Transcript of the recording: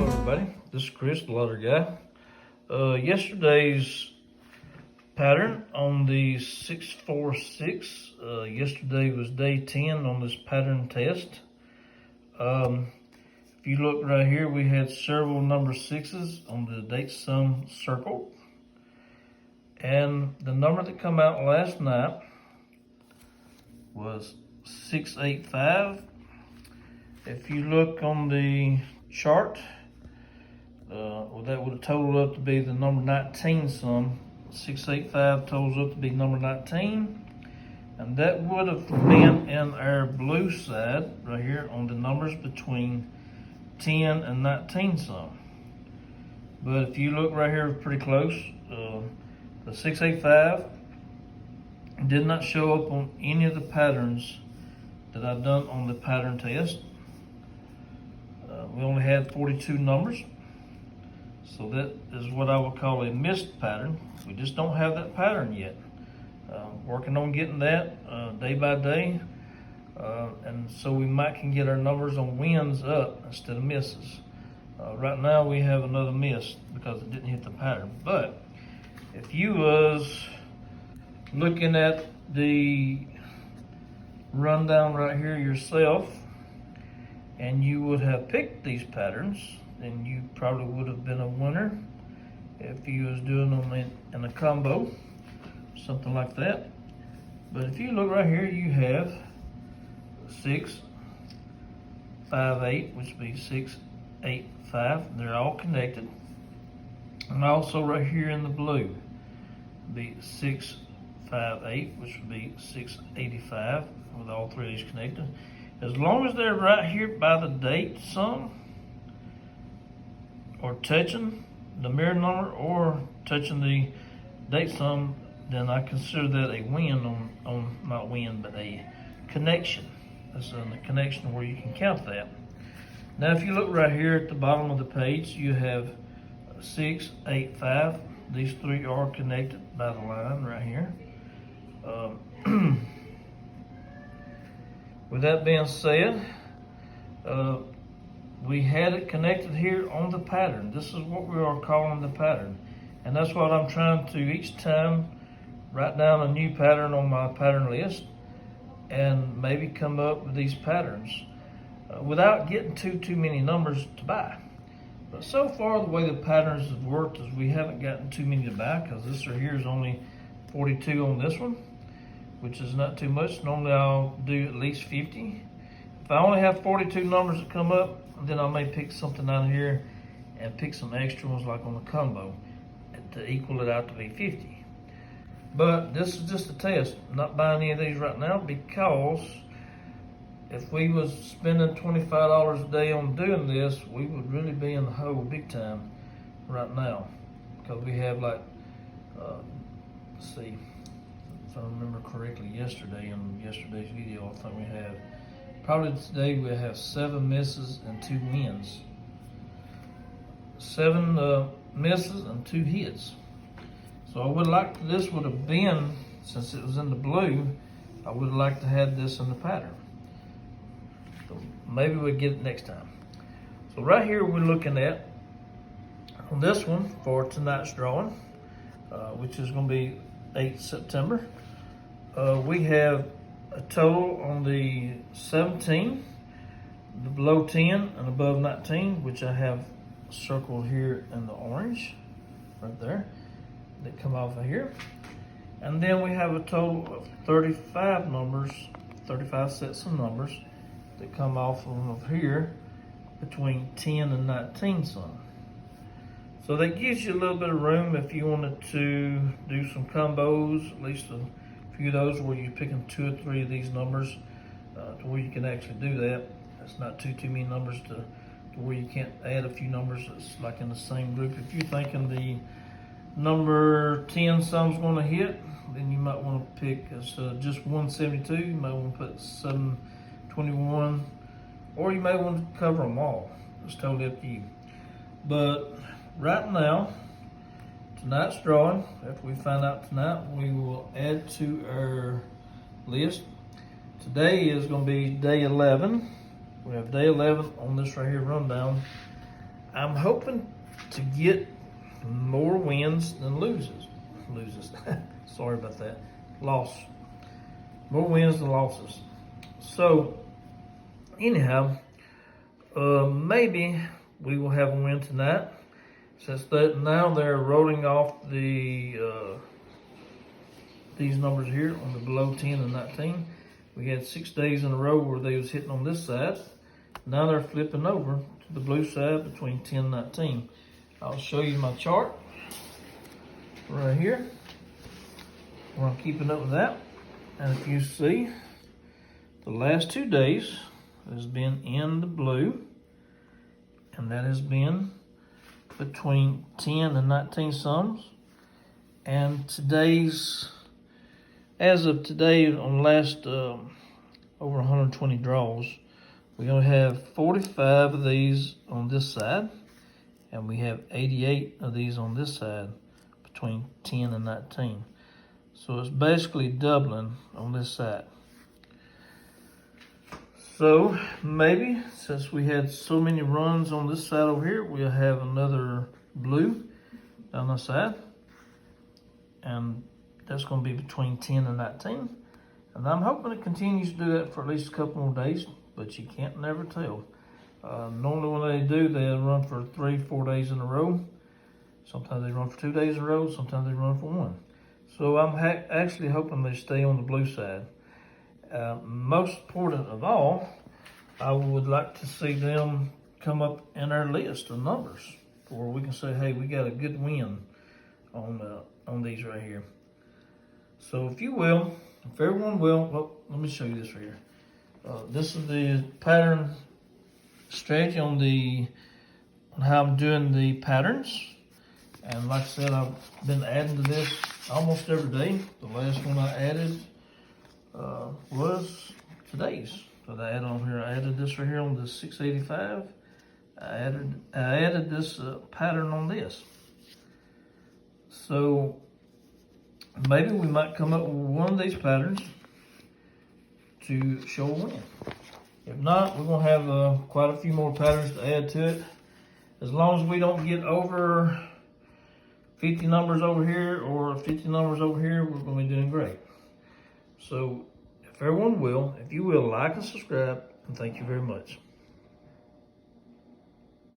everybody, this is Chris, the Lottery Guy. Yesterday's pattern on the 646, yesterday was day 10 on this pattern test. If you look right here, we had several number 6s on the date sum circle. And the number that come out last night was 685. If you look on the chart, well, that would have totaled up to be the number 19 sum. 685 totals up to be number 19. And that would have been in our blue side right here on the numbers between 10 and 19 sum. But if you look right here pretty close, the 685 did not show up on any of the patterns that I've done on the pattern test. We only had 42 numbers. So that is what I would call a missed pattern. We just don't have that pattern yet. Working on getting that day by day. And so we might can get our numbers on wins up instead of misses. Right now we have another miss because it didn't hit the pattern. But if you was looking at the rundown right here yourself, and you would have picked these patterns, then you probably would have been a winner if you was doing them in a combo, something like that. But if you look right here, you have 6, 5, 8, which would be 6, 8, 5. They're all connected. And also right here in the blue, be 6, 5, 8, which would be 685, with all three of these connected. As long as they're right here by the date sum, or touching the mirror number, or touching the date sum, then I consider that a win on not win, but a connection. That's a connection where you can count that. Now, if you look right here at the bottom of the page, you have 6, 8, 5. These three are connected by the line right here. With that being said, we had it connected here on the pattern. This is what we are calling the pattern. And that's what I'm trying to each time write down a new pattern on my pattern list and maybe come up with these patterns without getting too many numbers to buy. But so far, the way the patterns have worked is we haven't gotten too many to buy, because this right here is only 42 on this one, which is not too much. Normally I'll do at least 50. If I only have 42 numbers that come up, then I may pick something out here and pick some extra ones like on the combo to equal it out to be 50. But this is just a test. I'm not buying any of these right now, because if we was spending $25 a day on doing this, we would really be in the hole big time right now. Because we have like, let's see, if I remember correctly, yesterday in yesterday's video, I think we have, probably today we have 7 misses and 2 wins. 7 misses and 2 hits. So I would like, this would have been, since it was in the blue, I would have liked to have this in the pattern. So maybe we'll get it next time. So right here we're looking at, on this one for tonight's drawing, which is going to be 8th September. We have a total on the 17, the below 10 and above 19, which I have circled here in the orange, right there, that come off of here. And then we have a total of 35 numbers, 35 sets of numbers that come off of here between 10 and 19 some. So that gives you a little bit of room if you wanted to do some combos, at least a few of those where you're picking 2 or 3 of these numbers to where you can actually do that. That's not too many numbers to where you can't add a few numbers that's like in the same group. If you're thinking the number 10 sum's going to hit, then you might want to pick just 172. You might want to put 721, or you may want to cover them all. It's totally up to you. But right now, tonight's drawing, after we find out tonight, we will add to our list Today is going to be day 11. We have day 11 on this right here rundown. I'm hoping to get more wins than loses. Sorry about that. Loss. More wins than losses. So, anyhow, maybe we will have a win tonight. Since that now they're rolling off the these numbers here on the below 10 and 19. We had 6 days in a row where they was hitting on this side. Now they're flipping over to the blue side between 10 and 19. I'll show you my chart right here where I'm keeping up with that. And if you see, the last 2 days has been in the blue, and that has been between 10 and 19 sums. And today's, as of today, on last over 120 draws, we're going to have 45 of these on this side, and we have 88 of these on this side between 10 and 19. So it's basically doubling on this side. So maybe since we had so many runs on this side over here, we'll have another blue down the side. And that's going to be between 10 and 19. And I'm hoping it continues to do that for at least a couple more days, but you can't never tell. Normally when they do, they'll run for 3-4 days in a row. Sometimes they run for 2 days in a row, sometimes they run for 1. So I'm actually hoping they stay on the blue side. Most important of all, I would like to see them come up in our list of numbers where we can say, hey, we got a good win on these right here. So if you will, if everyone will, well, let me show you this right here. This is the pattern strategy on how I'm doing the patterns. And like I said, I've been adding to this almost every day. The last one I added was today's. So I added on here. I added this right here on the 685. I added this pattern on this. So maybe we might come up with one of these patterns to show a win. If not, we're gonna have quite a few more patterns to add to it. As long as we don't get over 50 numbers over here or 50 numbers over here, we're going to be doing great. So if everyone will, if you will, like and subscribe, and thank you very much.